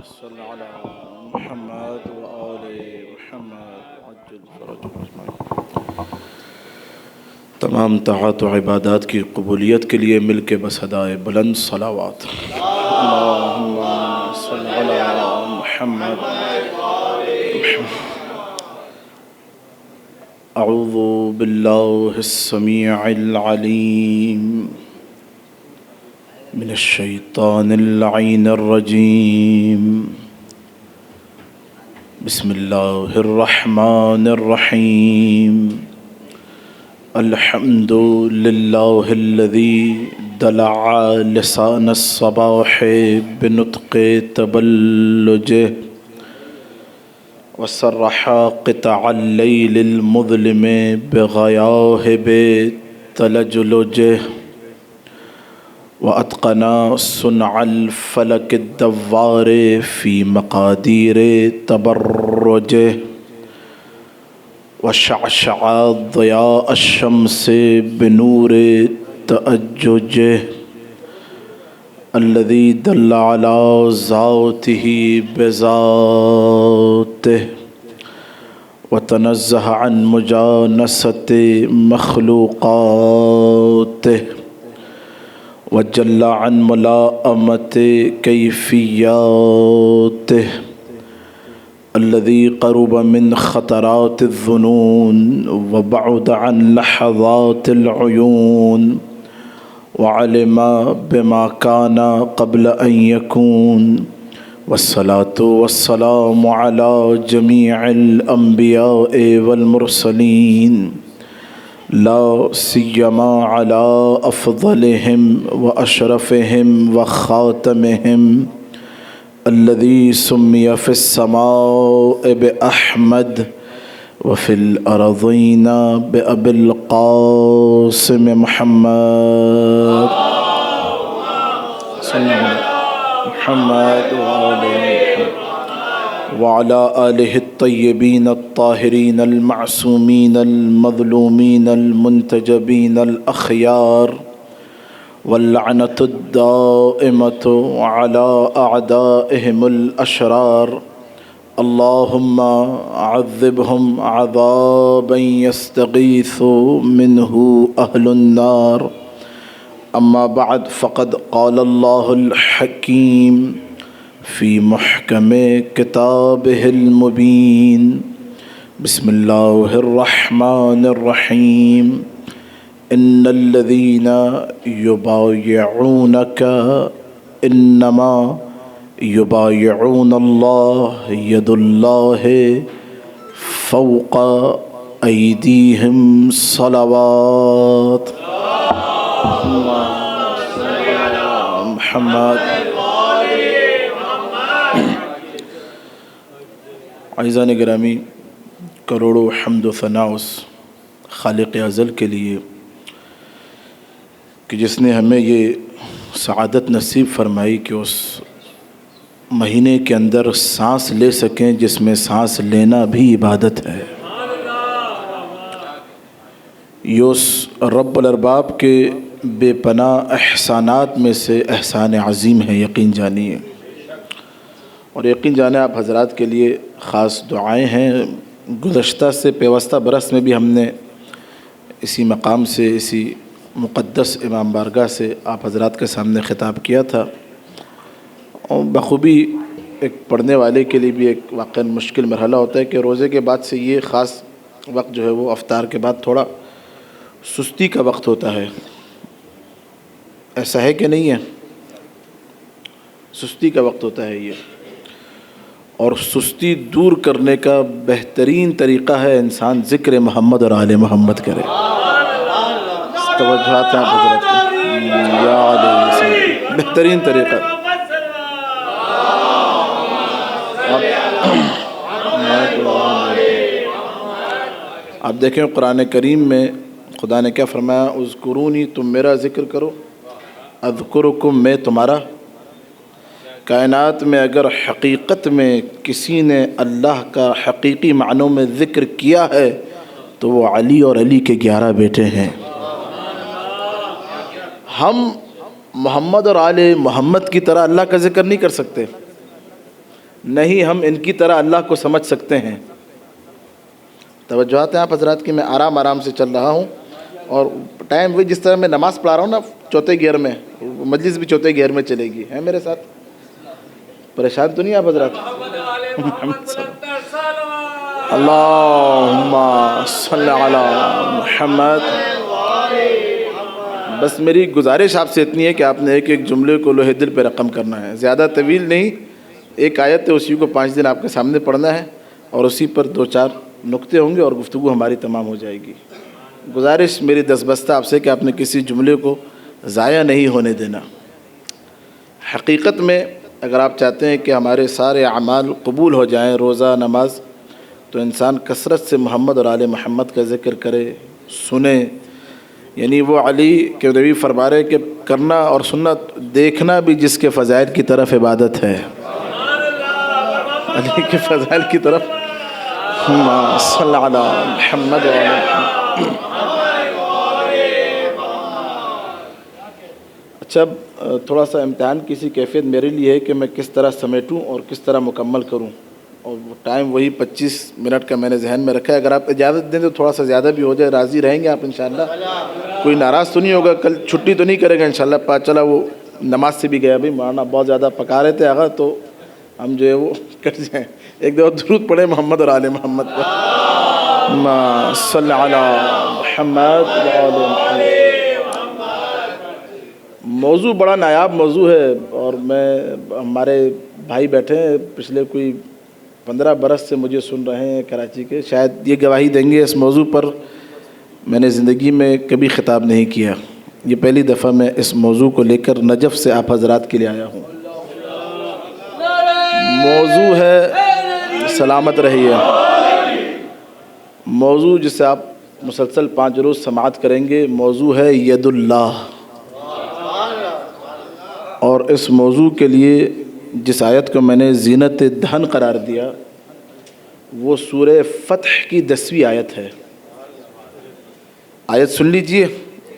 صل على محمد وآل محمد عجل فرجهم اجمعین۔ تمام طاعات و عبادات کی قبولیت کے لیے مل کے بس ادائے بلند صلوات۔ اللہم صل علی محمد۔ اعوذ باللہ السمیع العلیم من الشیطان اللعین الرجیم۔ بسم اللہ الرحمن الرحیم۔ الحمد للہ الذی دلع لسان الصباح بنطق تبلجہ وصرح قطع اللیل المظلم بغیاہب تلجلجہ وأتقنا صنع الفلك الدوار في مقادير تبرجه وشعشع ضياء الشمس بنور تأججه الذي دل على ذاته بذاته وتنزه عن مجانسة مخلوقاته وجل عن ملاءمة كيفياته الذي قرب من خطرات الظنون وبعد عن لحظات العيون وعلم بما كان قبل أن يكون والصلاة والسلام على جميع الأنبياء والمرسلين لا سيما على أفضلهم وأشرفهم وخاتمهم الذي سمي في السماء بأحمد وفي الأرضين بأبي القاسم محمد صلى الله عليه محمد وعلى آله الطيبين الطاهرين المعصومين المظلومين المنتجبين الأخيار واللعنة الدائمة على أعدائهم الأشرار اللهم عذبهم عذابا يستغيث منه أهل النار أما بعد فقد قال الله الحكيم في محكم كتابه المبين بسم الله الرحمن الرحيم إن الذين يبايعونك إنما يبايعون الله يد الله فوق أيديهم صلوات محمد۔ عزیزان گرامی، کروڑوں حمد و ثنا اس خالق ازل کے لیے کہ جس نے ہمیں یہ سعادت نصیب فرمائی کہ اس مہینے کے اندر سانس لے سکیں جس میں سانس لینا بھی عبادت ہے۔ یہ اس رب الارباب کے بے پناہ احسانات میں سے احسان عظیم ہے، یقین جانیے۔ اور یقین جانے آپ حضرات کے لیے خاص دعائیں ہیں۔ گزشتہ سے پیوستہ برس میں بھی ہم نے اسی مقام سے، اسی مقدس امام بارگاہ سے آپ حضرات کے سامنے خطاب کیا تھا، اور بخوبی ایک پڑھنے والے کے لیے بھی ایک واقعاً مشکل مرحلہ ہوتا ہے کہ روزے کے بعد سے یہ خاص وقت جو ہے وہ افطار کے بعد تھوڑا سستی کا وقت ہوتا ہے۔ ایسا ہے کہ نہیں ہے؟ سستی کا وقت ہوتا ہے یہ، اور سستی دور کرنے کا بہترین طریقہ ہے انسان ذکر محمد اور آل محمد کرے۔ توجہات ہیں آپ حضرت کی، یا علیہ بہترین طریقہ۔ آپ دیکھیں قرآن کریم میں خدا نے کیا فرمایا، اذکرونی، تم میرا ذکر کرو، اذکرکم، میں تمہارا۔ کائنات میں اگر حقیقت میں کسی نے اللہ کا حقیقی معنوں میں ذکر کیا ہے تو وہ علی اور علی کے 11 بیٹے ہیں۔ ہم محمد اور آل محمد کی طرح اللہ کا ذکر نہیں کر سکتے، نہیں ہم ان کی طرح اللہ کو سمجھ سکتے ہیں۔ توجہات ہیں آپ حضرات کی، میں آرام آرام سے چل رہا ہوں، اور ٹائم وہی جس طرح میں نماز پڑھا رہا ہوں نا چوتھے گیئر میں، مجلس بھی چوتھے گیئر میں چلے گی، ہے میرے ساتھ؟ پریشان تو نہیں آپ حضرات؟ اللہم صلی علی محمد۔ بس میری گزارش آپ سے اتنی ہے کہ آپ نے ایک ایک جملے کو لوہے دل پہ رقم کرنا ہے، زیادہ طویل نہیں، ایک آیت ہے اسی کو 5 دن آپ کے سامنے پڑھنا ہے، اور اسی پر 2-4 نقطے ہوں گے اور گفتگو ہماری تمام ہو جائے گی۔ گزارش میری دستبستہ آپ سے کہ آپ نے کسی جملے کو ضائع نہیں ہونے دینا۔ حقیقت میں اگر آپ چاہتے ہیں کہ ہمارے سارے اعمال قبول ہو جائیں، روزہ نماز، تو انسان کثرت سے محمد اور آل محمد کا ذکر کرے، سنے، یعنی وہ علی کے نبی فرما رہے کہ کرنا اور سننا، دیکھنا بھی جس کے فضائل کی طرف عبادت ہے، علی کے فضائل کی طرف صلی علی محمد و آل محمد۔ اچھا تھوڑا سا امتحان کسی کیفیت میرے لیے ہے کہ میں کس طرح سمیٹوں اور کس طرح مکمل کروں، اور وہ ٹائم وہی 25 منٹ کا میں نے ذہن میں رکھا ہے۔ اگر آپ اجازت دیں تو تھوڑا سا زیادہ بھی ہو جائے، راضی رہیں گے آپ انشاءاللہ؟ کوئی ناراض تو نہیں ہوگا؟ کل چھٹی تو نہیں کرے گا انشاءاللہ؟ پتہ چلا وہ نماز سے بھی گیا، بھائی مولانا بہت زیادہ پکا رہے تھے آغا، تو ہم جو ہے وہ کٹ جائیں۔ ایک دفعہ درود پڑھیں محمد اور آل محمد پر، صلی علی محمد و آل محمد۔ موضوع بڑا نایاب موضوع ہے، اور ہمارے بھائی بیٹھے ہیں پچھلے کوئی 15 برس سے مجھے سن رہے ہیں کراچی کے، شاید یہ گواہی دیں گے اس موضوع پر میں نے زندگی میں کبھی خطاب نہیں کیا، یہ پہلی دفعہ میں اس موضوع کو لے کر نجف سے آپ حضرات کے لیے آیا ہوں۔ موضوع ہے، سلامت رہیے، موضوع جسے آپ مسلسل 5 روز سماعت کریں گے، موضوع ہے ید اللہ۔ اور اس موضوع کے لیے جس آیت کو میں نے زینت دہن قرار دیا وہ سورہ فتح کی 10ویں آیت ہے۔ آیت سن لیجئے،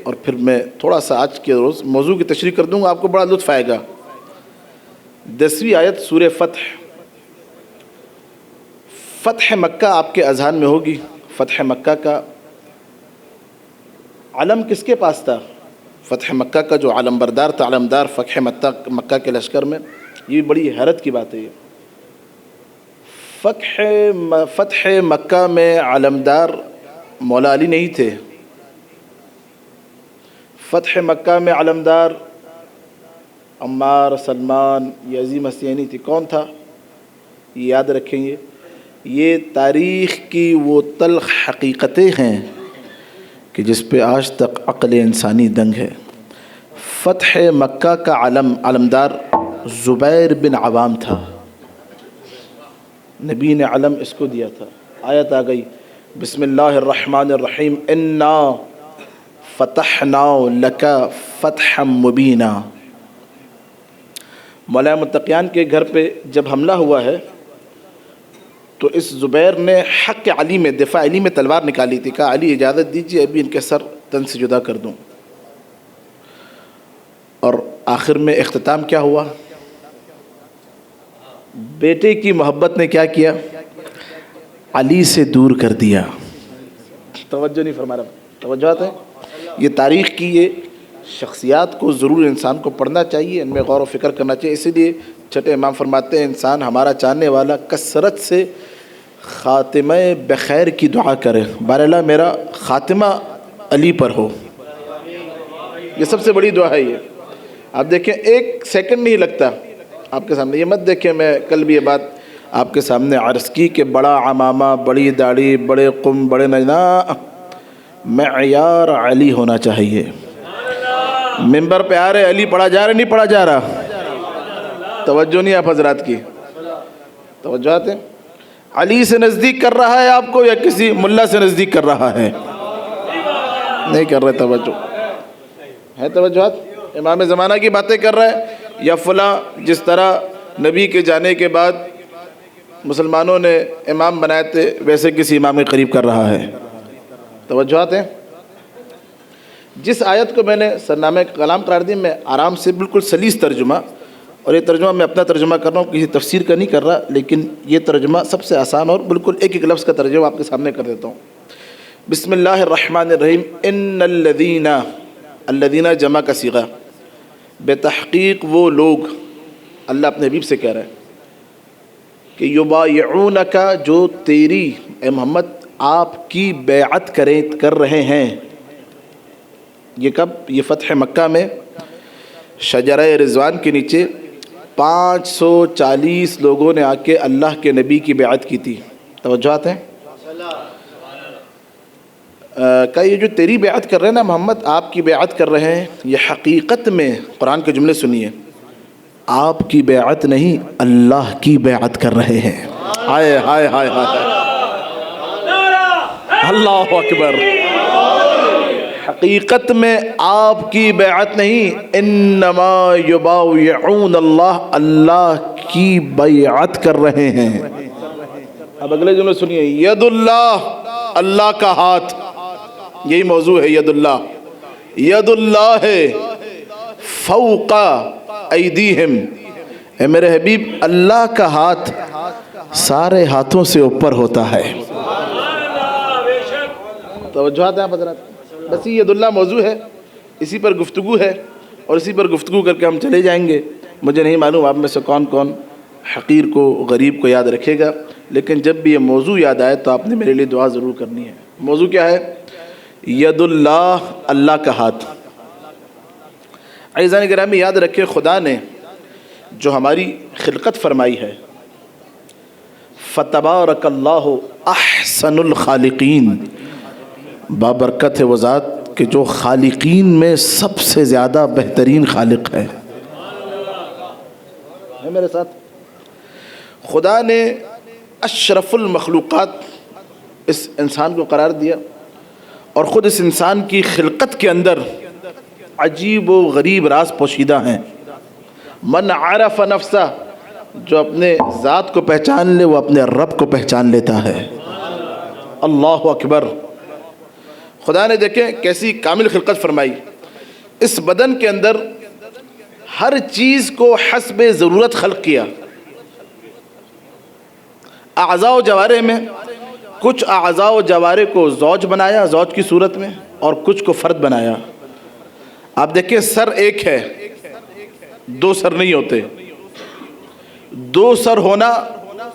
اور پھر میں تھوڑا سا آج کے روز موضوع کی تشریح کر دوں گا، آپ کو بڑا لطف آئے گا۔ 10ویں آیت سورہ فتح۔ فتح مکہ آپ کے اذہان میں ہوگی، فتح مکہ کا علم کس کے پاس تھا؟ فتح مکہ کا جو علم بردار تھا، علمدار فتح مکہ کے لشکر میں، یہ بڑی حیرت کی بات ہے۔ یہ فتح مکہ میں علمدار مولا علی نہیں تھے، فتح مکہ میں علمدار عمار، سلمان، یہ عظیم ہستیاں نہیں تھی۔ کون تھا؟ یہ یاد رکھیں گے، یہ تاریخ کی وہ تلخ حقیقتیں ہیں کہ جس پہ آج تک عقل انسانی دنگ ہے۔ فتح مکہ کا علمدار زبیر بن عوام تھا، نبی نے علم اس کو دیا تھا۔ آیت آ گئی، بسم اللہ الرحمن الرحیم، انا فتحنا لک فتحا مبینا۔ مولا متقیان کے گھر پہ جب حملہ ہوا ہے تو اس زبیر نے حق علی میں، دفاع علی میں تلوار نکالی تھی، کہا علی اجازت دیجیے ابھی ان کے سر تن سے جدا کر دوں۔ اور آخر میں اختتام کیا ہوا؟ بیٹے کی محبت نے کیا کیا؟ علی سے دور کر دیا۔ توجہ نہیں فرما رہا، توجہات ہیں؟ یہ تاریخ کی یہ شخصیات کو ضرور انسان کو پڑھنا چاہیے، ان میں غور و فکر کرنا چاہیے۔ اسی لیے چھٹے امام فرماتے ہیں انسان ہمارا چاہنے والا کثرت سے خاتمہ بخیر کی دعا کرے، بہرحال میرا خاتمہ علی پر ہو، یہ سب سے بڑی دعا ہے۔ یہ آپ دیکھیں ایک سیکنڈ نہیں لگتا آپ کے سامنے، یہ مت دیکھیں، میں کل بھی یہ بات آپ کے سامنے عرض کی کہ بڑا عمامہ، بڑی داڑھی، بڑے قم، بڑے نجنا، معیار علی ہونا چاہیے۔ ممبر پہ آ رہے علی پڑھا جا رہا نہیں پڑھا جا رہا؟ توجہ نہیں آپ حضرات کی، توجہات ہیں؟ علی سے نزدیک کر رہا ہے آپ کو یا کسی ملا سے نزدیک کر رہا ہے؟ نہیں کر رہے، توجہ ہے؟ توجہات؟ امام زمانہ کی باتیں کر رہا ہے یا فلاں جس طرح نبی کے جانے کے بعد مسلمانوں نے امام بنائے تھے ویسے کسی امام کے قریب کر رہا ہے؟ توجہات ہیں؟ جس آیت کو میں نے سرنامہ کلام قرار دی، میں آرام سے بالکل سلیس ترجمہ اور یہ ترجمہ میں اپنا ترجمہ کر رہا ہوں، کسی تفسیر کا نہیں کر رہا، لیکن یہ ترجمہ سب سے آسان اور بالکل ایک ایک لفظ کا ترجمہ آپ کے سامنے کر دیتا ہوں۔ بسم اللہ الرحمن الرحیم۔ ان الذین، الذین جمع کا صیغہ، بے تحقیق وہ لوگ، اللہ اپنے حبیب سے کہہ رہا ہے کہ یبایعونک، جو تیری اے محمد آپ کی بیعت کر رہے ہیں۔ یہ کب؟ یہ فتح مکہ میں شجرہ رضوان کے نیچے 540 لوگوں نے آ کے اللہ کے نبی کی بیعت کی تھی۔ توجہات ہیں؟ کہ یہ جو تیری بیعت کر رہے ہیں نا محمد، آپ کی بیعت کر رہے ہیں، یہ حقیقت میں قرآن کے جملے سنیے، آپ کی بیعت نہیں، اللہ کی بیعت کر رہے ہیں۔ ہائے ہائے ہائے ہائے، اللہ اکبر۔ حقیقت میں آپ کی بیعت نہیں، انما یبایعون اللہ، اللہ کی بیعت کر رہے ہیں۔ اب اگلے جملے سنیے، ید اللہ، اللہ کا ہاتھ، یہی موضوع ہے، ید اللہ، ید اللہ ہے فوق ایدیہم، اے میرے حبیب اللہ کا ہاتھ سارے ہاتھوں سے اوپر ہوتا ہے۔ توجہات ہیں آپ حضرات؟ بس یہ ید اللہ موضوع ہے، اسی پر گفتگو ہے، اور اسی پر گفتگو کر کے ہم چلے جائیں گے۔ مجھے نہیں معلوم آپ میں سے کون کون حقیر کو، غریب کو یاد رکھے گا، لیکن جب بھی یہ موضوع یاد آئے تو آپ نے میرے لیے دعا ضرور کرنی ہے۔ موضوع کیا ہے؟ ید اللہ، اللہ کا ہاتھ۔ عزیزان گرامی یاد رکھے، خدا نے جو ہماری خلقت فرمائی ہے، فتبارک اللہ احسن الخالقین، بابرکت ہے وہ ذات کہ جو خالقین میں سب سے زیادہ بہترین خالق ہے۔ میرے ساتھ خدا نے اشرف المخلوقات اس انسان کو قرار دیا، اور خود اس انسان کی خلقت کے اندر عجیب و غریب راز پوشیدہ ہیں۔ من عرف نفسہ، جو اپنے ذات کو پہچان لے وہ اپنے رب کو پہچان لیتا ہے۔ اللہ اکبر۔ خدا نے دیکھیں کیسی کامل خلقت فرمائی، اس بدن کے اندر ہر چیز کو حسب ضرورت خلق کیا۔ اعضاء و جوارح میں کچھ اعضاء و جوارح کو زوج بنایا، زوج کی صورت میں، اور کچھ کو فرد بنایا۔ آپ دیکھیں سر ایک ہے، دو سر نہیں ہوتے، دو سر ہونا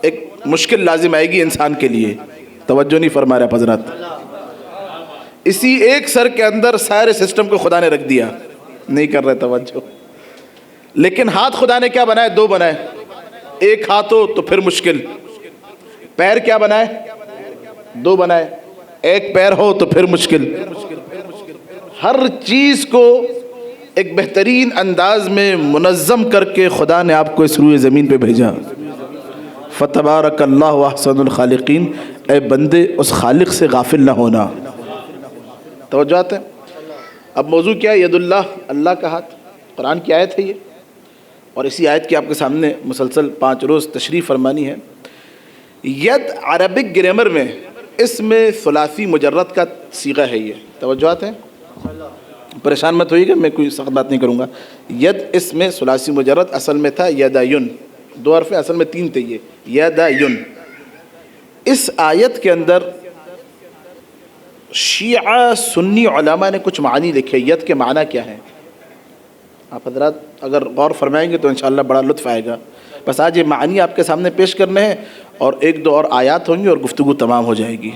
ایک مشکل لازم آئے گی انسان کے لیے۔ توجہ نہیں فرما رہے حضرات؟ اسی ایک سر کے اندر سارے سسٹم کو خدا نے رکھ دیا، نہیں کر رہے توجہ۔ لیکن ہاتھ خدا نے کیا بنائے؟ دو بنائے۔ ایک ہاتھ ہو تو پھر مشکل۔ پیر کیا بنائے؟ دو بنائے۔ ایک پیر ہو تو پھر مشکل۔ ہر چیز کو ایک بہترین انداز میں منظم کر کے خدا نے آپ کو اس روئے زمین پہ بھیجا۔ فتبارک اللہ احسن الخالقین، اے بندے اس خالق سے غافل نہ ہونا۔ توجہات ہیں؟ اب موضوع کیا ہے؟ ید اللہ، اللہ کا ہاتھ۔ قرآن کی آیت ہے یہ، اور اسی آیت کی آپ کے سامنے مسلسل 5 روز تشریح فرمانی ہے۔ ید عربک گرامر میں اس میں ثلاثی مجرد کا صیغہ ہے یہ۔ توجہات ہیں؟ پریشان مت ہوئیے گا، میں کوئی سخت بات نہیں کروں گا۔ ید اس میں ثلاثی مجرد اصل میں تھا یدایون، 2 حرف اصل میں 3 تھے، یہ یدایون۔ اس آیت کے اندر شیعہ سنی علماء نے کچھ معنی لکھے، ید کے معنی کیا ہیں۔ آپ حضرات اگر غور فرمائیں گے تو انشاءاللہ بڑا لطف آئے گا۔ بس آج یہ معنی آپ کے سامنے پیش کرنے ہیں، اور 1-2 اور آیات ہوں گی اور گفتگو تمام ہو جائے گی۔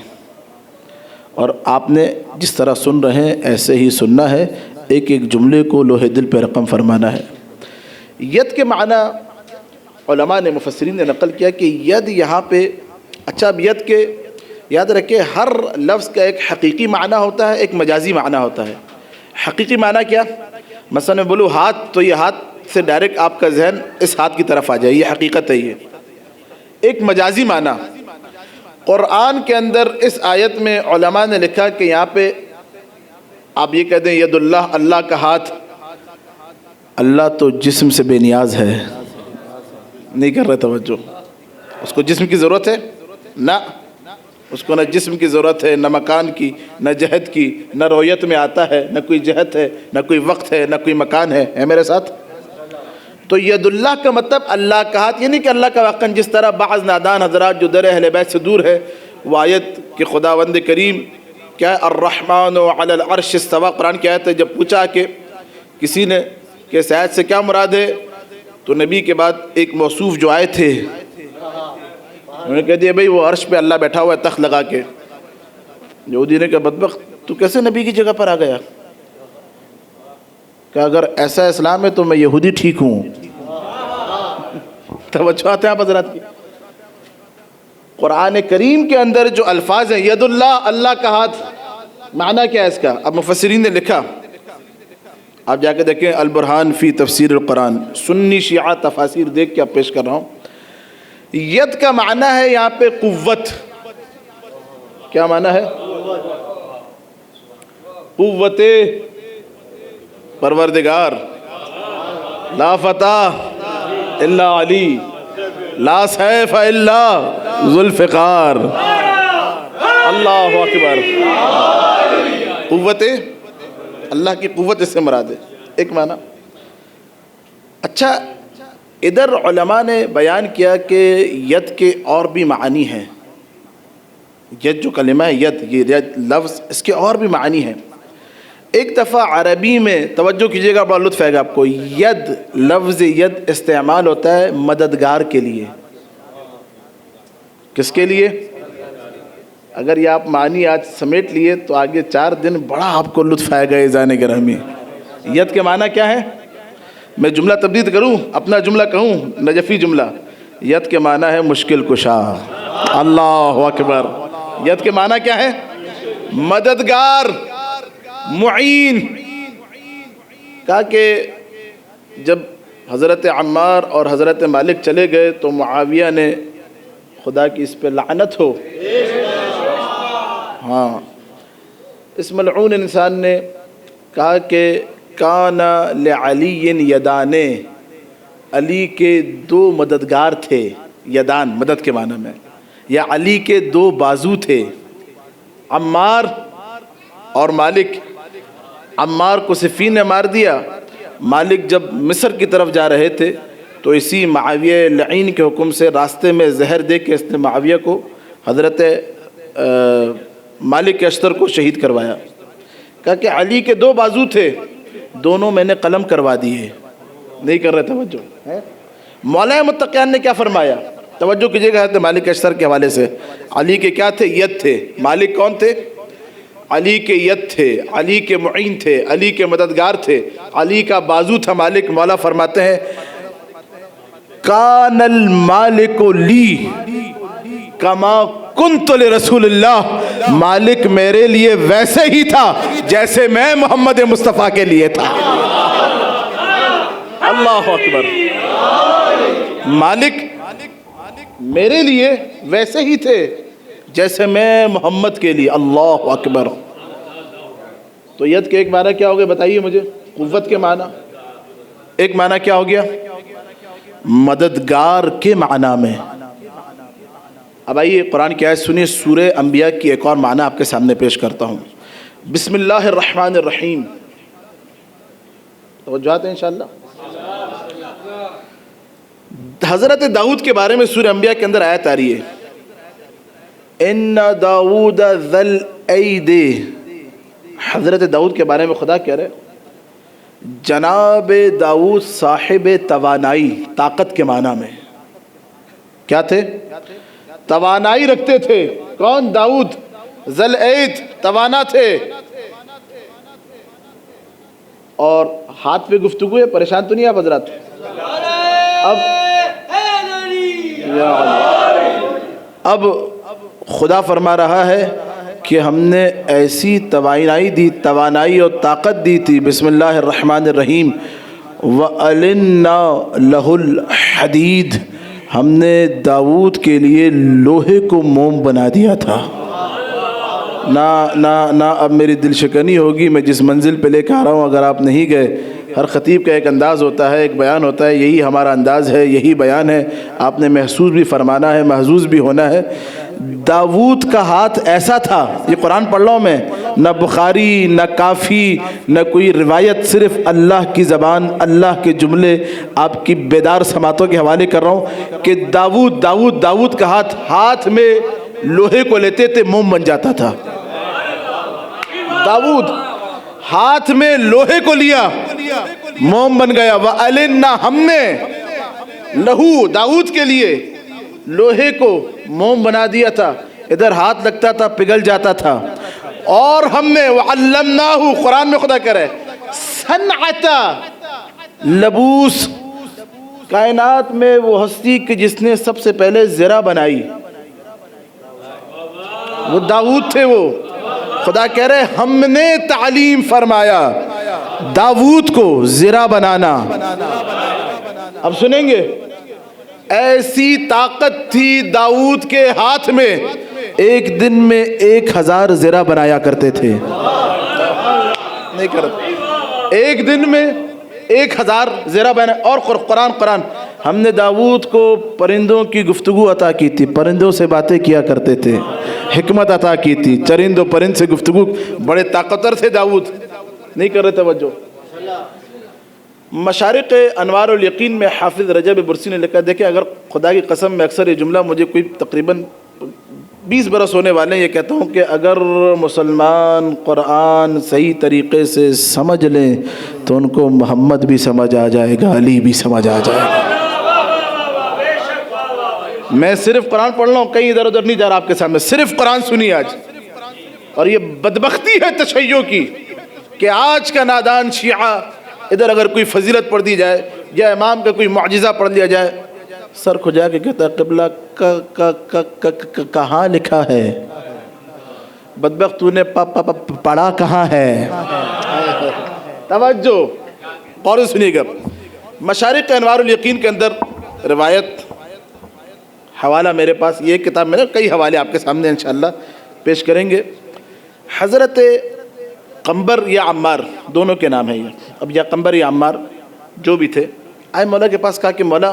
اور آپ نے جس طرح سن رہے ہیں ایسے ہی سننا ہے، ایک ایک جملے کو لوح دل پہ رقم فرمانا ہے۔ ید کے معنی علماء نے، مفسرین نے نقل کیا کہ ید یہاں پہ، اچھا اب ید کے یاد رکھیں ہر لفظ کا ایک حقیقی معنی ہوتا ہے، ایک مجازی معنی ہوتا ہے۔ حقیقی معنی کیا؟ مثلا میں بولوں ہاتھ، تو یہ ہاتھ سے ڈائریکٹ آپ کا ذہن اس ہاتھ کی طرف آ جائے، یہ حقیقت ہے۔ یہ ایک مجازی معنی قرآن کے اندر اس آیت میں علماء نے لکھا کہ یہاں پہ آپ یہ کہہ دیں ید اللہ، اللہ کا ہاتھ، اللہ تو جسم سے بے نیاز ہے، نہیں کر رہے توجہ۔ اس کو جسم کی ضرورت ہے؟ نہ، اس کو نہ جسم کی ضرورت ہے، نہ مکان کی، نہ جہت کی، نہ رویت میں آتا ہے، نہ کوئی جہت ہے، نہ کوئی وقت ہے، نہ کوئی مکان ہے۔ میرے ساتھ تو ید اللہ کا مطلب اللہ کا ہاتھ، یعنی کہ اللہ کا واقعاً جس طرح بعض نادان حضرات جو در اہل بیت سے دور ہے وہ آیت کہ خداوند کریم کیا ہے الرحمن علی العرش استویٰ، قرآن کی آیت ہے. جب پوچھا کہ کسی نے کہ اس آیت سے کیا مراد ہے، تو نبی کے بعد ایک موصوف جو آئے تھے انہوں نے کہہ دیا بھئی وہ عرش پہ اللہ بیٹھا ہوا ہے تخت لگا کے. یہودی نے کہا بدبخت تو کیسے نبی کی جگہ پر آ گیا؟ کہ اگر ایسا اسلام ہے تو میں یہودی ٹھیک ہوں. توجہ آتے ہیں آپ حضرات کی. قرآن کریم کے اندر جو الفاظ ہیں ید اللہ، اللہ کا ہاتھ، معنی کیا ہے اس کا؟ اب مفسرین نے لکھا، آپ جا کے دیکھیں البرہان فی تفسیر القرآن، سنی شیعہ تفاسیر دیکھ کے آپ پیش کر رہا ہوں. ید کا معنی ہے یہاں پہ قوت. کیا معنی ہے؟ قوت پروردگار. لا فتح الا علی، لا سیف الا ذوالفقار. اللہ اکبر. قوت اللہ کی قوت اس سے مراد ہے، ایک معنی. اچھا ادھر علماء نے بیان کیا کہ ید کے اور بھی معانی ہیں. ید جو کلمہ ہے ید، یہ ید لفظ، اس کے اور بھی معانی ہیں. ایک دفعہ عربی میں توجہ کیجئے گا، بڑا لطف آئے گا آپ کو. ید لفظ ید استعمال ہوتا ہے مددگار کے لیے. کس کے لیے؟ اگر یہ آپ معنی آج سمیٹ لیے تو آگے 4 دن بڑا آپ کو لطف آئے گا ایذان گرامی. ید کے معنی کیا ہے؟ میں جملہ تبدیل کروں، اپنا جملہ کہوں، نجفی جملہ. ید کے معنی ہے مشکل کشا. اللہ اکبر. ید کے معنی کیا ہے؟ مددگار، معین. کہا کہ جب حضرت عمار اور حضرت مالک چلے گئے تو معاویہ نے، خدا کی اس پہ لعنت ہو، ہاں اس ملعون انسان نے کہا کہ کان لعلی یدان، علی کے 2 مددگار تھے. یدان مدد کے معنی میں، یا علی کے 2 بازو تھے، عمار اور مالک. عمار کو صفین نے مار دیا. مالک جب مصر کی طرف جا رہے تھے تو اسی معاویہ لعین کے حکم سے راستے میں زہر دے کے اس نے معاویہ کو، حضرت مالک کے اشتر کو شہید کروایا. کہا کہ علی کے 2 بازو تھے، دونوں میں نے قلم کروا دیے. نہیں کر رہے توجہ. مولا متقیان نے کیا فرمایا؟ توجہ کیجئے گا حضرت مالک اشتر کے حوالے سے. علی کے کیا تھے؟ ید تھے. مالک کون تھے؟ علی کے ید تھے، علی کے معین تھے، علی کے مددگار تھے، علی کا بازو تھا مالک. مولا فرماتے ہیں کان المالک لی کما کنت لرسول اللہ، مالک میرے لیے ویسے ہی تھا جیسے میں محمد مصطفیٰ کے لیے تھا. اللہ اکبر. مالک میرے لیے ویسے ہی تھے جیسے میں محمد کے لیے. اللہ اکبر. تو ید کے ایک معنی کیا ہو گیا بتائیے مجھے؟ قوت کے معنی. ایک معنی کیا ہو گیا؟ مددگار کے معنی میں. اب آئیے قرآن کی آیت سنیے، سورہ انبیاء کی ایک اور معنی آپ کے سامنے پیش کرتا ہوں. بسم اللہ الرحمن الرحیم. توجہات ہیں انشاءاللہ. حضرت داؤد کے بارے میں سورہ انبیاء کے اندر آیت آ رہی ہے ان داؤد ذل اید. حضرت داؤد کے بارے میں خدا کہہ رہے جناب داؤد صاحب توانائی، طاقت کے معنی میں. کیا تھے؟ توانائی رکھتے تھے. کون؟ داؤد. ذل اید، توانا تھے. اور ہاتھ پہ گفتگو ہے، پریشان تو نہیں آپ حضرات؟ اب خدا فرما رہا ہے کہ ہم نے ایسی توانائی اور طاقت دی تھی. بسم اللہ الرحمن الرحیم. وَأَلِنَّا لَهُ الْحَدِيدِ، ہم نے داؤد کے لیے لوہے کو موم بنا دیا تھا. نہ اب میری دل شکنی ہوگی، میں جس منزل پہ لے کے آ رہا ہوں اگر آپ نہیں گئے۔ ہر خطیب کا ایک انداز ہوتا ہے، ایک بیان ہوتا ہے، یہی ہمارا انداز ہے، یہی بیان ہے، آپ نے محسوس بھی فرمانا ہے، محظوظ بھی ہونا ہے۔ داؤد کا ہاتھ ایسا تھا، یہ قرآن پڑھ رہا ہوں میں، نہ بخاری نہ کافی نہ کوئی روایت، صرف اللہ کی زبان، اللہ کے جملے آپ کی بیدار سماعتوں کے حوالے کر رہا ہوں کہ داؤد کا ہاتھ میں لوہے کو لیتے تھے موم بن جاتا تھا۔ داؤد ہاتھ میں لوہے کو لیا موم بن گیا۔ وَأَلِنَّا، ہم نے لہو داؤد کے لیے لوہے کو موم بنا دیا تھا، ادھر ہاتھ لگتا تھا پگھل جاتا تھا۔ اور ہم نے وَعَلَّمْنَاهُ، قرآن میں خدا کہہ رہے صنعت لبوس، کائنات میں وہ ہستی کہ جس نے سب سے پہلے زرہ بنائی وہ داؤد تھے۔ وہ خدا کہہ رہے ہم نے تعلیم فرمایا داؤد کو زرہ بنانا۔ اب سنیں گے، ایسی طاقت تھی داؤد کے ہاتھ میں، ایک دن میں 1000 زرہ بنایا کرتے تھے۔ نہیں کرتے، ایک دن میں 1000 زرہ بنا۔ اور قرآن ہم نے داؤد کو پرندوں کی گفتگو عطا کی تھی، پرندوں سے باتیں کیا کرتے تھے، حکمت عطا کی تھی، چرند و پرند سے گفتگو، بڑے طاقتور تھے داؤد۔ نہیں کر رہے توجہ۔ مشارق انوار الیقین میں حافظ رجب برسی نے لکھا، دیکھیں اگر خدا کی قسم میں اکثر یہ جملہ مجھے کوئی تقریباً 20 برس ہونے والے ہیں یہ کہتا ہوں کہ اگر مسلمان قرآن صحیح طریقے سے سمجھ لیں تو ان کو محمد بھی سمجھ آ جائے گا، علی بھی سمجھ آ جائے گا۔ میں صرف قرآن پڑھ رہا ہوں، کہیں ادھر ادھر نہیں جا رہا آپ کے سامنے، صرف قرآن سنیے آج۔ اور یہ بدبختی ہے تشیع کی کہ آج کا نادان شیعہ ادھر اگر کوئی فضیلت پڑھ دی جائے یا امام کا کوئی معجزہ پڑھ لیا جائے، سر کھجا کے کہتا ہے قبلہ کہاں لکھا ہے؟ بدبخت تو نے پڑھا کہاں ہے؟ توجہ، غور سے سنیے گا۔ مشارق انوار الیقین کے اندر روایت، حوالہ میرے پاس، یہ کتاب میں نے کئی حوالے آپ کے سامنے انشاءاللہ پیش کریں گے۔ حضرت قنبر یا عمار دونوں کے نام ہیں یہ، اب یا قنبر یا عمار جو بھی تھے، آئے مولا کے پاس، کہا کہ مولا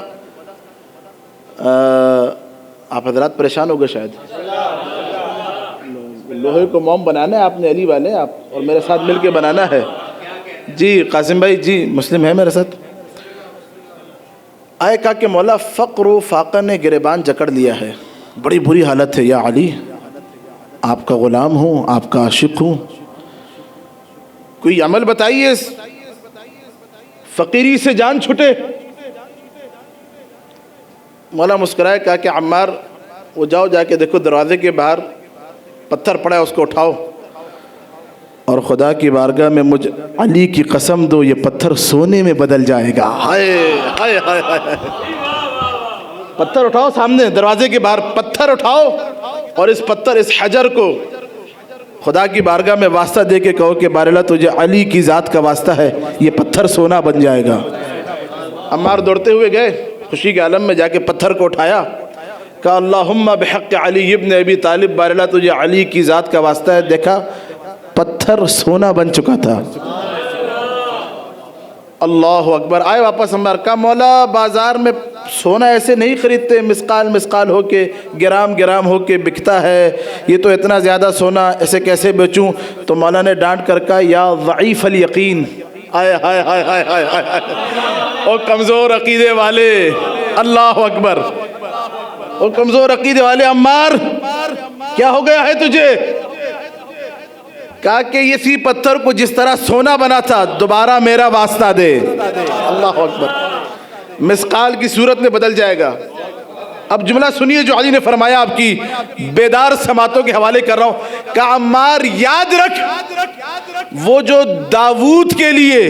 آپ حضرات پریشان ہو گئے شاید، لوہے کو موم بنانا ہے آپ نے، علی والے آپ اور میرے ساتھ مل کے بنانا ہے۔ جی قاسم بھائی، جی مسلم ہے میرے ساتھ۔ آئے کہا کہ مولا فقر و فاقہ نے گریبان جکڑ لیا ہے، بڑی بری حالت ہے، یا علی آپ کا غلام ہوں، آپ کا عاشق ہوں، کوئی عمل بتائیے، فقیری سے جان چھٹے۔ مولا مسکرائے، کہا کہ عمار وہ جاؤ، جا کے دیکھو دروازے کے باہر پتھر پڑا ہے، اس کو اٹھاؤ اور خدا کی بارگاہ میں مجھ علی کی قسم دو یہ پتھر سونے میں بدل جائے گا۔ ہائے ہائے ہائے ہائے، پتھر اٹھاؤ، سامنے دروازے کے باہر پتھر اٹھاؤ اور اس پتھر، اس حجر کو خدا کی بارگاہ میں واسطہ دے کے کہو کہ بار اللہ تجھے علی کی ذات کا واسطہ ہے، یہ پتھر سونا بن جائے گا۔ عمار دوڑتے ہوئے گئے، خوشی کے عالم میں جا کے پتھر کو اٹھایا، کہا اللہم بحق علی ابن ابی طالب، بار اللہ تجھے علی کی ذات کا واسطہ ہے۔ دیکھا پتھر سونا بن چکا تھا۔ اللہ اکبر۔ آئے واپس عمار، کہا مولا بازار میں سونا ایسے نہیں خریدتے، مسقال ہو کے، گرام ہو کے بکتا ہے، یہ تو اتنا زیادہ سونا ایسے کیسے بیچوں؟ تو مولا نے ڈانٹ کر کہا یا ضعیف الیقین، آئے ہائے ہائے ہائے ہائے ہائے، او کمزور عقیدے والے، اللہ اکبر، او کمزور عقیدے والے، عمار کیا ہو گیا ہے تجھے؟ کہا کہ اسی پتھر کو جس طرح سونا بنا تھا دوبارہ میرا واسطہ دے۔ اللہ اکبر، مسقال کی صورت میں بدل جائے گا۔ اب جملہ سنیے جو علی نے فرمایا، آپ کی بیدار سماعتوں کے حوالے کر رہا ہوں، کہ عمار یاد رکھ، وہ جو داؤد کے لیے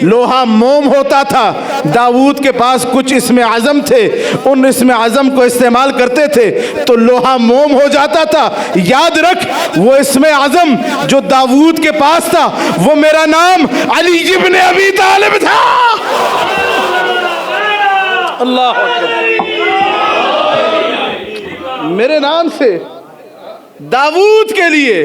لوہا موم ہوتا تھا، داؤد کے پاس کچھ اسم عظم تھے، ان اسم عظم کو استعمال کرتے تھے تو لوہا موم ہو جاتا تھا۔ یاد رکھ وہ اسم عظم جو داؤد کے پاس تھا، وہ میرا نام علی ابن ابی طالب تھا۔ اللہ اکبر، میرے نام سے داؤد کے لیے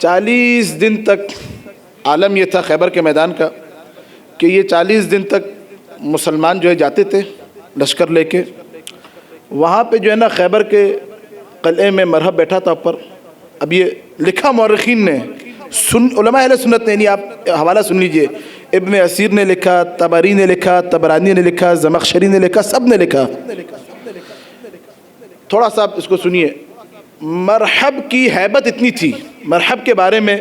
40 دن تک عالم یہ تھا خیبر کے میدان کا کہ یہ 40 دن تک مسلمان جو ہے جاتے تھے لشکر لے کے. وہاں پہ جو ہے نا خیبر کے قلعے میں مرہب بیٹھا تھا اوپر. اب یہ لکھا مورخین نے، علماء اہل سنت نے، نہیں آپ حوالہ سن لیجئے، ابن اسیر نے لکھا، طبری نے لکھا، طبرانی نے لکھا، زمخشری نے لکھا، سب نے لکھا. تھوڑا سا آپ اس کو سنیے. مرحب کی ہیبت اتنی تھی، مرحب کے بارے میں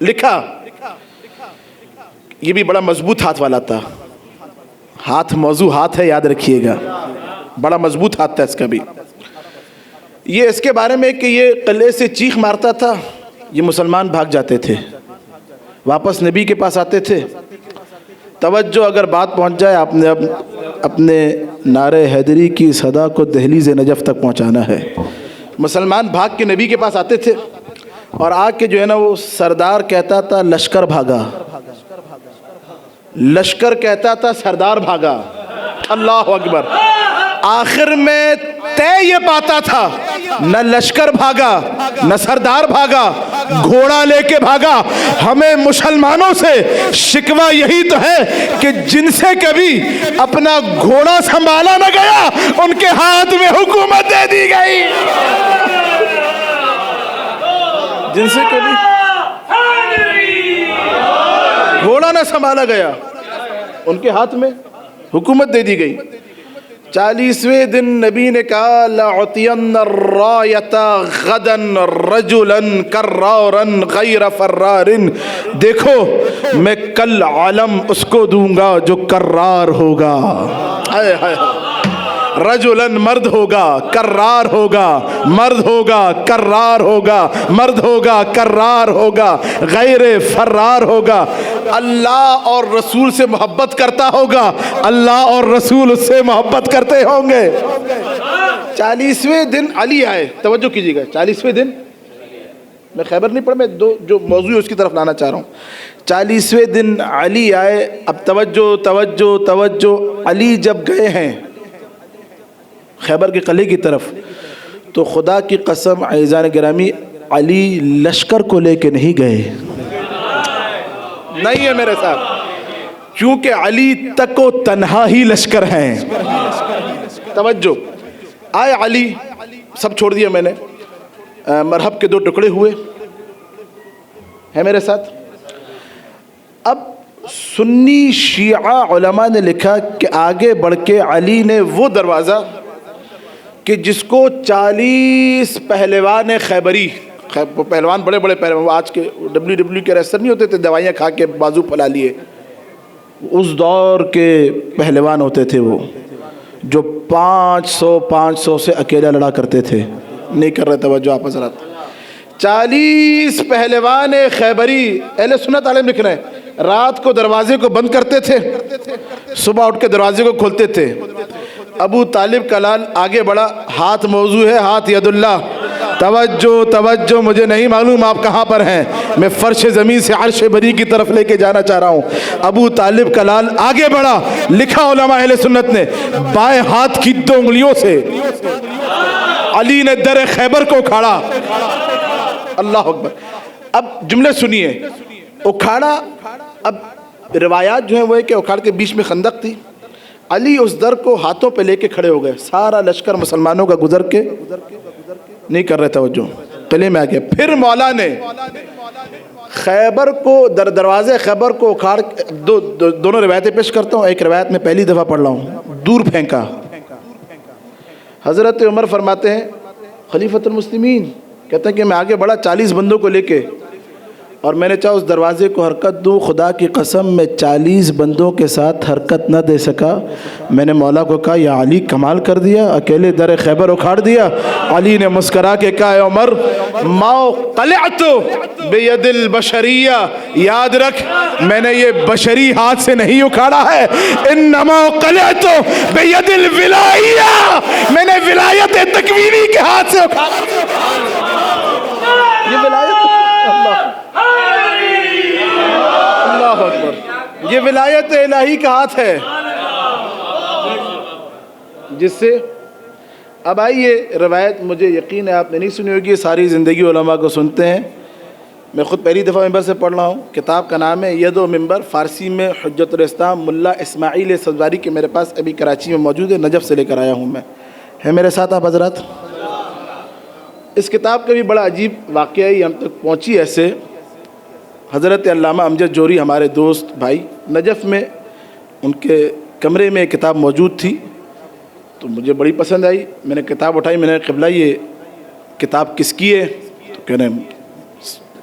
لکھا، یہ بھی بڑا مضبوط ہاتھ والا تھا. ہاتھ موضوع ہاتھ ہے، یاد رکھیے گا، بڑا مضبوط ہاتھ تھا اس کا بھی. یہ اس کے بارے میں کہ یہ قلعے سے چیخ مارتا تھا، یہ مسلمان بھاگ جاتے تھے، واپس نبی کے پاس آتے تھے. توجہ، اگر بات پہنچ جائے آپ نے اپنے نعرہ حیدری کی صدا کو دہلیز نجف تک پہنچانا ہے. مسلمان بھاگ کے نبی کے پاس آتے تھے اور آ کے جو ہے نا وہ سردار کہتا تھا لشکر بھاگا، لشکر کہتا تھا سردار بھاگا. اللہ اکبر. آخر میں طے یہ پاتا تھا، نہ لشکر بھاگا نہ سردار بھاگا، گھوڑا لے کے بھاگا. ہمیں مسلمانوں سے شکوہ یہی تو ہے کہ جن سے کبھی اپنا گھوڑا سنبھالا نہ گیا ان کے ہاتھ میں حکومت دے دی گئی. جن سے کبھی گھوڑا نہ سنبھالا گیا ان کے ہاتھ میں حکومت دے دی گئی. 40ویں دن نبی نے کہا لَأُعْطِيَنَّ الرَّایَةَ غَدًا رَجُلًا كَرَّارًا غَيْرَ فَرَّارٍ. دیکھو میں کل علم اس کو دوں گا جو کرار ہوگا. رجلن مرد ہوگا، کرار ہوگا، مرد ہوگا، کرار ہوگا، مرد ہوگا، کرار ہوگا، غیر فرار ہوگا. اللہ اور رسول سے محبت کرتا ہوگا، اللہ اور رسول اس سے محبت کرتے ہوں گے. 40ویں دن علی آئے. توجہ کیجیے گا، 40ویں دن میں خیبر نہیں پڑھ، میں جو موضوع ہے اس کی طرف لانا چاہ رہا ہوں. 40ویں دن علی آئے. اب توجہ توجہ توجہ. علی جب گئے ہیں خیبر کے قلعے کی طرف تو خدا کی قسم عزیزان گرامی علی لشکر کو لے کے نہیں گئے. نہیں ہے میرے ساتھ، کیونکہ علی تک و تنہا ہی لشکر ہیں. توجہ. آئے علی، سب چھوڑ دیا میں نے، مرحب کے 2 ٹکڑے ہوئے ہیں میرے ساتھ. اب سنی شیعہ علماء نے لکھا کہ آگے بڑھ کے علی نے وہ دروازہ کہ جس کو 40 پہلوان خیبری، پہلوان بڑے بڑے پہلوان، وہ آج کے WW کے ریسر نہیں ہوتے تھے دوائیاں کھا کے بازو پھلا لیے، اس دور کے پہلوان ہوتے تھے وہ جو 500 سے اکیلا لڑا کرتے تھے. نہیں کر رہے توجہ آپ حضرات. 40 پہلوان خیبری اہل سنت عالم لکھ رہے ہیں، رات کو دروازے کو بند کرتے تھے، صبح اٹھ کے دروازے کو کھولتے تھے. ابو طالب کا لال آگے بڑھا، ہاتھ موضوع ہے، ہاتھ ید اللہ. توجہ توجہ. مجھے نہیں معلوم آپ کہاں پر ہیں، میں فرش زمین سے عرش بری کی طرف لے کے جانا چاہ رہا ہوں. ابو طالب کا لال آگے بڑھا. لکھا علماء اہل سنت نے، بائیں ہاتھ کی 2 انگلیوں سے علی نے در خیبر کو اکھاڑا. اللہ اکبر. اب جملے سنیے. اکھاڑا. اب روایات جو ہیں وہ ہے کہ اکھاڑ کے بیچ میں خندق تھی. علی اس در کو ہاتھوں پہ لے کے کھڑے ہو گئے. سارا لشکر مسلمانوں کا گزر کے نہیں کر رہے توجہ، قلعے میں آ گیا. پھر مولا نے خیبر کو دروازے خیبر کو اکھاڑ، دونوں روایتیں پیش کرتا ہوں. ایک روایت میں پہلی دفعہ پڑھ رہا ہوں، دور پھینکا. حضرت عمر فرماتے ہیں، خلیفۃ المسلمین کہتے ہیں کہ میں آگے بڑھا 40 بندوں کو لے کے، اور میں نے چاہا اس دروازے کو حرکت دوں. خدا کی قسم میں 40 بندوں کے ساتھ حرکت نہ دے سکا. میں نے مولا کو کہا یا علی کمال کر دیا، اکیلے در خیبر اکھاڑ دیا. علی نے مسکرا کے کہا اے عمر ما قلعت بید البشریہ، یاد رکھ میں نے یہ بشری ہاتھ سے نہیں اکھاڑا ہے، انما قلعت بید الولائیہ، میں نے ولایت تکوینی کے ہاتھ سے اکھاڑا. یہ ولایت اللہ اکبر، یہ ولایت الہی کا ہاتھ ہے جس سے. اب آئیے روایت، مجھے یقین ہے آپ نے نہیں سنی ہوگی، ساری زندگی علماء کو سنتے ہیں. میں خود پہلی دفعہ ممبر سے پڑھ رہا ہوں. کتاب کا نام ہے ید و ممبر، فارسی میں حجت الاسلام ملا اسماعیل سبزواری کے میرے پاس ابھی کراچی میں موجود ہے، نجف سے لے کر آیا ہوں میں. ہے میرے ساتھ آپ حضرات؟ اس کتاب کا بھی بڑا عجیب واقعہ ہی ہم تک پہنچی. ایسے حضرت علامہ امجد جوہری ہمارے دوست بھائی نجف میں ان کے کمرے میں کتاب موجود تھی، تو مجھے بڑی پسند آئی. میں نے کتاب اٹھائی، میں نے قبلہ یہ کتاب کس کی ہے؟ تو کہہ رہے ہیں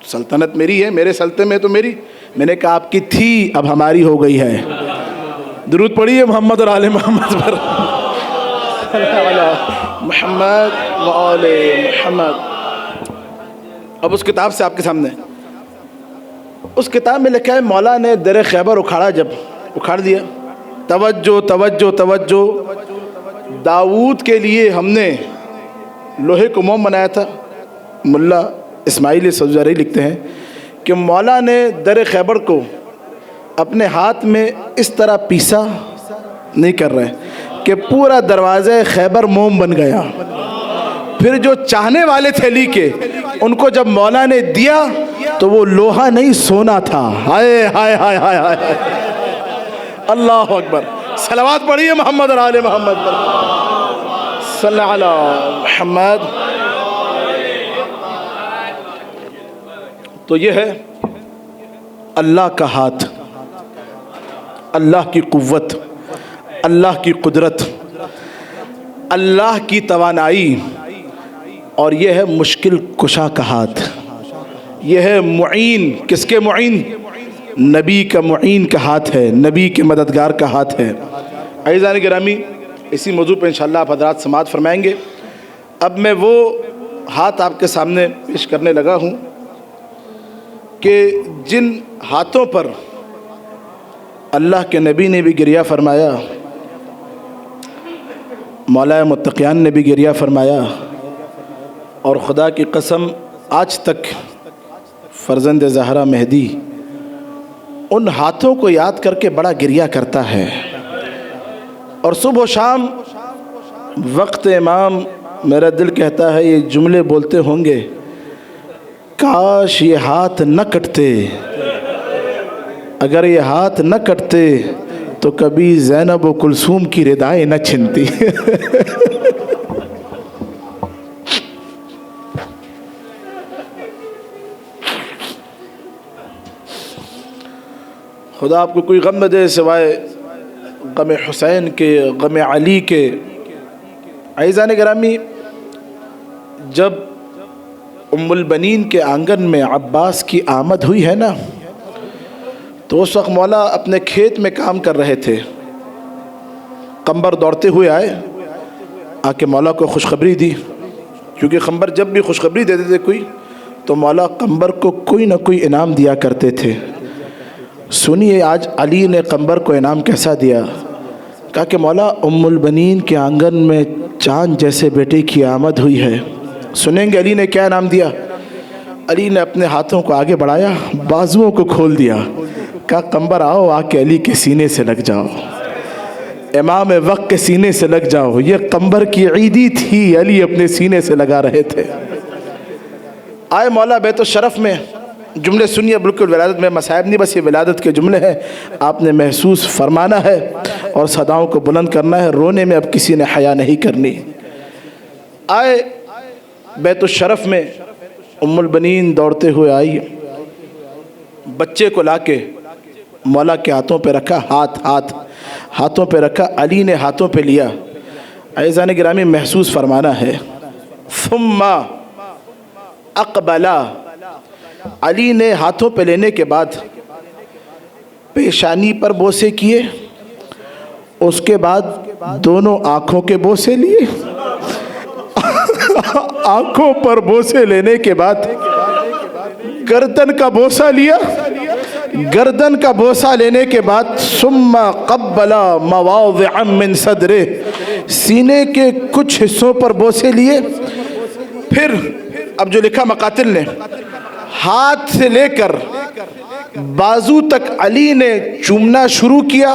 سلطنت میری ہے، میرے سلطنت میں تو میری. میں نے کہا آپ کی تھی، اب ہماری ہو گئی ہے. درود پڑھیے محمد اور آل محمد پر. محمد و آل محمد. اب اس کتاب سے آپ کے سامنے، اس کتاب میں لکھا ہے مولا نے در خیبر اکھاڑا، جب اکھاڑ دیا. توجہ توجہ توجہ، داؤد کے لیے ہم نے لوہے کو موم بنایا تھا. ملا اسماعیل سبزواری لکھتے ہیں کہ مولا نے در خیبر کو اپنے ہاتھ میں اس طرح پیسا نہیں کر رہے کہ پورا دروازہ خیبر موم بن گیا. پھر جو چاہنے والے تھے علی کے، ان کو جب مولا نے دیا تو وہ لوہا نہیں سونا تھا. ہائے ہائے ہائے ہائے ہائے، اللہ اکبر. صلوات پڑھیے محمد اور آل محمد پر. صلی علی محمد. تو یہ ہے اللہ کا ہاتھ، اللہ کی قوت، اللہ کی قدرت، اللہ کی توانائی، اور یہ ہے مشکل کشا کا ہاتھ. یہ ہے معین. کس کے معین؟ نبی کا معین کا ہاتھ ہے، نبی کے مددگار کا ہاتھ ہے. عزیزان گرامی، اسی موضوع پہ انشاءاللہ آپ حضرات سماعت فرمائیں گے. اب میں وہ ہاتھ آپ کے سامنے پیش کرنے لگا ہوں کہ جن ہاتھوں پر اللہ کے نبی نے بھی گریہ فرمایا، مولا متقیان نے بھی گریہ فرمایا، اور خدا کی قسم آج تک فرزند زہرا مہدی ان ہاتھوں کو یاد کر کے بڑا گریہ کرتا ہے. اور صبح و شام وقت امام میرا دل کہتا ہے یہ جملے بولتے ہوں گے، کاش یہ ہاتھ نہ کٹتے، اگر یہ ہاتھ نہ کٹتے تو کبھی زینب و کلثوم کی ردائیں نہ چھنتی. خدا آپ کو کوئی غم نہ دے سوائے غم حسین کے، غم علی کے. عزیزان گرامی، جب ام البنین کے آنگن میں عباس کی آمد ہوئی ہے نا، تو اس وقت مولا اپنے کھیت میں کام کر رہے تھے. قمبر دوڑتے ہوئے آئے، آ کے مولا کو خوشخبری دی، کیونکہ قمبر جب بھی خوشخبری دیتے تھے کوئی، تو مولا قمبر کو کوئی نہ کوئی انعام دیا کرتے تھے. سنیے آج علی نے قمبر کو انعام کیسا دیا. کہا کہ مولا ام البنین کے آنگن میں چاند جیسے بیٹے کی آمد ہوئی ہے. سنیں گے علی نے کیا انعام دیا. علی نے اپنے ہاتھوں کو آگے بڑھایا، بازوؤں کو کھول دیا، کہا قمبر آؤ، آ کے علی کے سینے سے لگ جاؤ، امام وقت کے سینے سے لگ جاؤ. یہ قمبر کی عیدی تھی، علی اپنے سینے سے لگا رہے تھے. آئے مولا بیت الشرف میں. جملے سنیے، بالکل ولادت میں مصائب نہیں، بس یہ ولادت کے جملے ہیں، آپ نے محسوس فرمانا ہے اور صداؤں کو بلند کرنا ہے. رونے میں اب کسی نے حیا نہیں کرنی. آئے بیت الشرف میں، ام البنین دوڑتے ہوئے آئی، بچے کو لا کے مولا کے ہاتھوں پہ رکھا، ہاتھوں پہ رکھا. علی نے ہاتھوں پہ لیا. عزیزان گرامی محسوس فرمانا ہے. ثم اقبلا، علی نے ہاتھوں پہ لینے کے بعد پیشانی پر بوسے کیے، اس کے بعد دونوں آنکھوں کے بوسے لیے. آنکھوں پر بوسے لینے کے بعد گردن کا بوسہ لیا. گردن کا بوسہ لینے کے بعد ثم قبل مواضع من صدرے، سینے کے کچھ حصوں پر بوسے لیے. پھر اب جو لکھا مقاتل نے، ہاتھ سے لے کر بازو تک علی نے چومنا شروع کیا.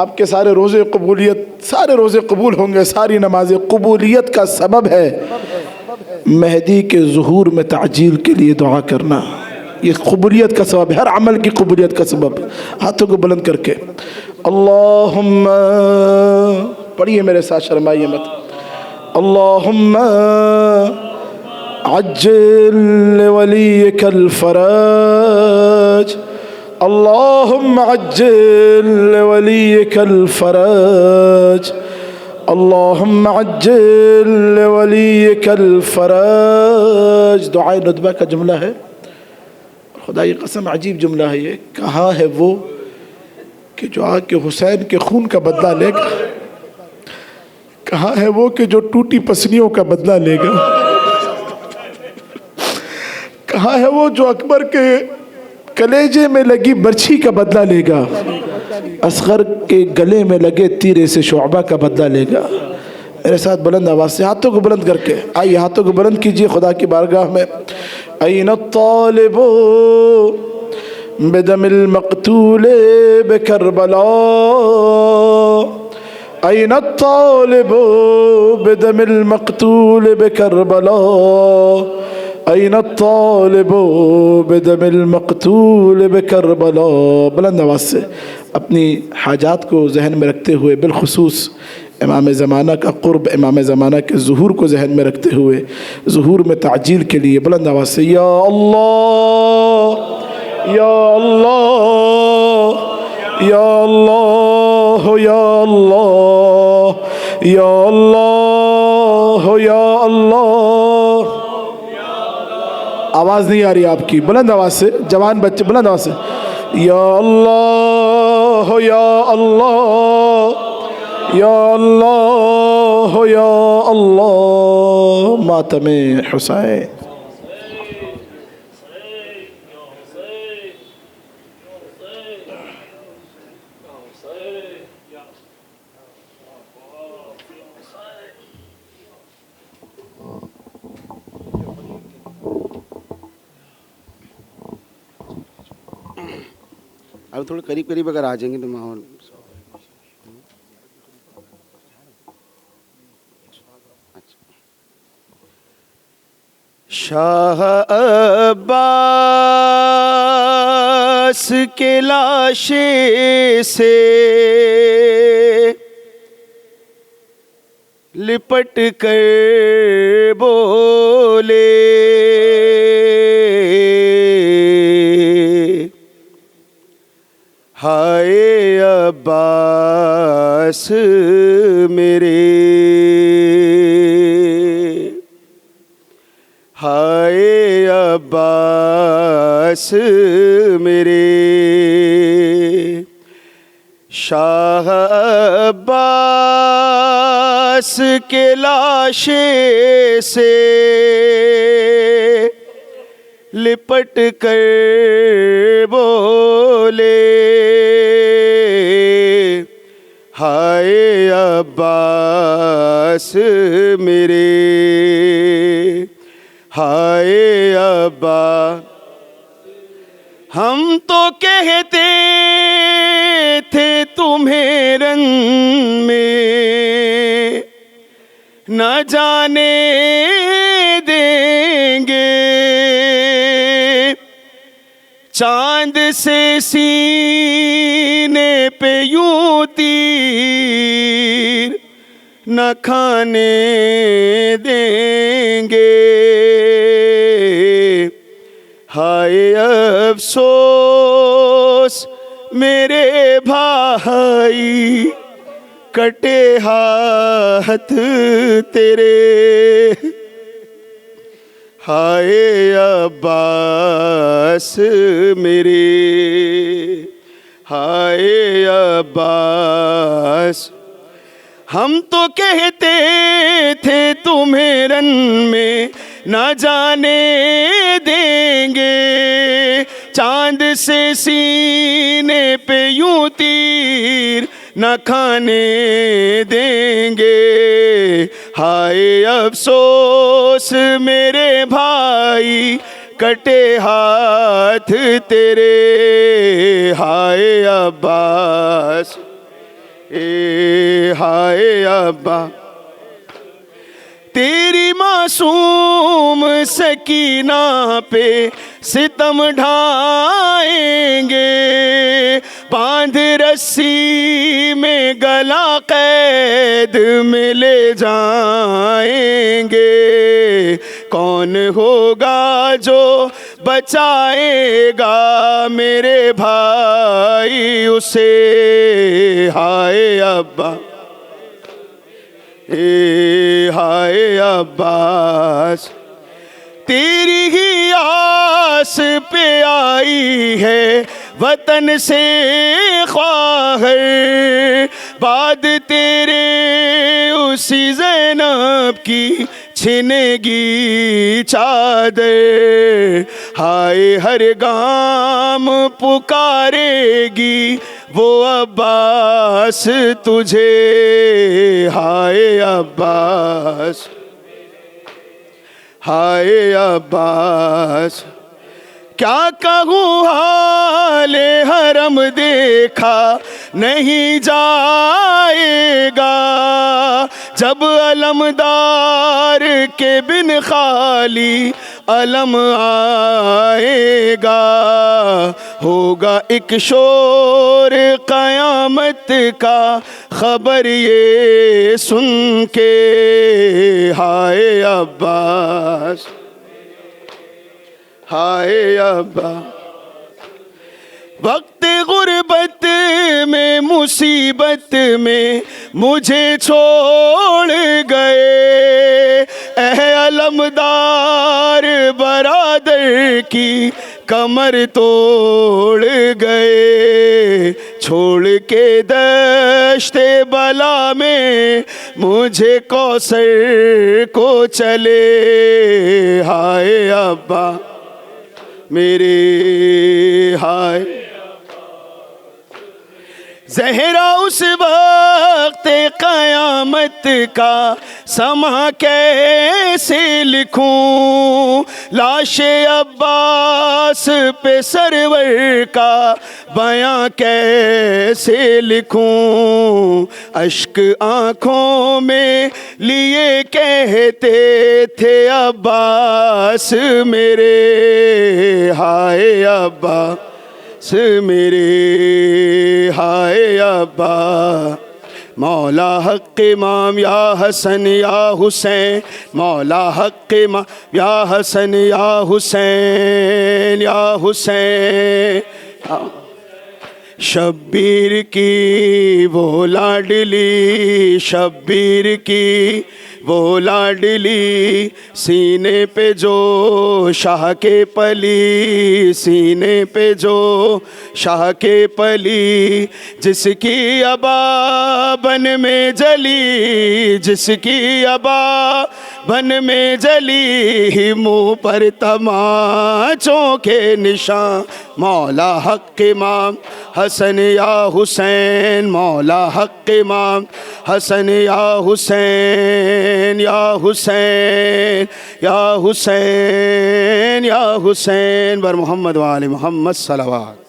آپ کے سارے روزے قبول ہوں گے، ساری نمازیں قبولیت کا سبب ہے مہدی کے ظہور میں تعجیل کے لیے دعا کرنا، یہ قبولیت کا سبب ہے، ہر عمل کی قبولیت کا سبب۔ ہاتھوں کو بلند کر کے اللہم، پڑھیے میرے ساتھ، شرمائیے مت۔ اللہم عجل لولیک الفرج، اللہم عجل لولیک الفرج، اللہم عجل لولیک الفرج۔ دعائے ندبہ کا جملہ ہے، خدا کی قسم عجیب جملہ ہے یہ۔ کہاں ہے وہ کہ جو آ کے حسین کے خون کا بدلہ لے گا؟ کہاں ہے وہ کہ جو ٹوٹی پسلیوں کا بدلہ لے گا؟ کہاں ہے وہ جو اکبر کے کلیجے میں لگی برچھی کا بدلہ لے گا، اصغر کے گلے میں لگے تیرے سے شعبہ کا بدلہ لے گا؟ میرے ساتھ بلند آواز سے ہاتھوں کو بلند کر کے آئیے، ہاتھوں کو بلند کیجئے خدا کی بارگاہ میں۔ این الطالب بدم المقتول بکربلا، این الطالب بدم المقتول بکربلا، این الطالب بدم المقتول بکربلا۔ بلند آواز سے اپنی حاجات کو ذہن میں رکھتے ہوئے، بالخصوص امام زمانہ کا قرب، امام زمانہ کے ظہور کو ذہن میں رکھتے ہوئے ظہور میں تعجیل کے لیے بلند آواز سے یا اللہ یا اللہ یا اللہ یا اللہ یا اللہ یا اللہ۔ آواز نہیں آ رہی آپ کی، بلند آواز سے، جوان بچے بلند آواز سے یا اللہ یا اللہ یا اللہ یا اللہ۔ ماتم حسین۔ اب تھوڑے قریب قریب اگر آ جائیں گے تو ماحول۔ شاہ عباس کے لاشے سے لپٹ کر بولے، ہائے عباس میرے، ہائے عباس میرے۔ شاہ عباس کے لاشے سے لپٹ کر بولے، ہائے عباس میرے، ہائے عباس۔ ہم تو کہتے تھے تمہیں رن میں نہ جانے دیں گے، چاند سے سینے پہ یوں تیر نہ کھانے دیں گے، ہائے افسوس میرے بھائی کٹے ہاتھ تیرے، ہائے عباس میرے، ہائے عباس۔ ہم تو کہتے تھے تمہیں رن میں نہ جانے دیں گے، چاند سے سینے پہ یوں تیر نہ کھانے دیں گے، ہائے افسوس میرے بھائی کٹے ہاتھ تیرے، ہائے عباس۔ اے ہائے ابا تیری معصوم سکینہ پہ ستم ڈھائیں گے، باندھ رسی میں گلا قید میں لے جائیں گے، کون ہوگا جو بچائے گا میرے بھائی اسے، ہائے ابا اے ہائے عباس تیری ہی آس پہ آئی ہے وطن سے خواہر، بعد تیرے اسی زینب کی چھنے گی چادر، ہائے ہر گام پکارے گی وہ عباس تجھے، ہائے عباس ہائے عباس کیا کہوں حال حرم دیکھا نہیں جائے گا، جب علمدار کے بن خالی علم آئے گا، ہوگا ایک شور قیامت کا خبر یہ سن کے، ہائے عباس ہائے ابا وقت غربت میں مصیبت میں مجھے چھوڑ گئے، اے علمدار برادر کی کمر توڑ گئے، چھوڑ کے دشت بلا میں مجھے کوثر کو چلے، ہائے ابا میرے ہائے زہرا اس وقت قیامت کا سما کیسے لکھوں، لاش عباس پہ سرور کا بیاں کیسے لکھوں، اشک آنکھوں میں لیے کہتے تھے عباس میرے، ہائے عباس میرے، ہائے ابا مولا حق امام یا حسن یا حسین، مولا حق امام یا حسن یا حسین یا حسین، شبیر کی وہ لاڈلی، شبیر کی وہ لاڈلی، سینے پہ جو شاہ کے پلی، سینے پہ جو شاہ کے پلی، جس کی ابا بن میں جلی، جس کی ابا بن میں جلی، منہ پر تماچوں کے نشان، مولا حق امام حسن یا حسین، مولا حق امام حسن یا حسین یا حسین یا حسین یا حسین بر محمد و آل محمد صلوات۔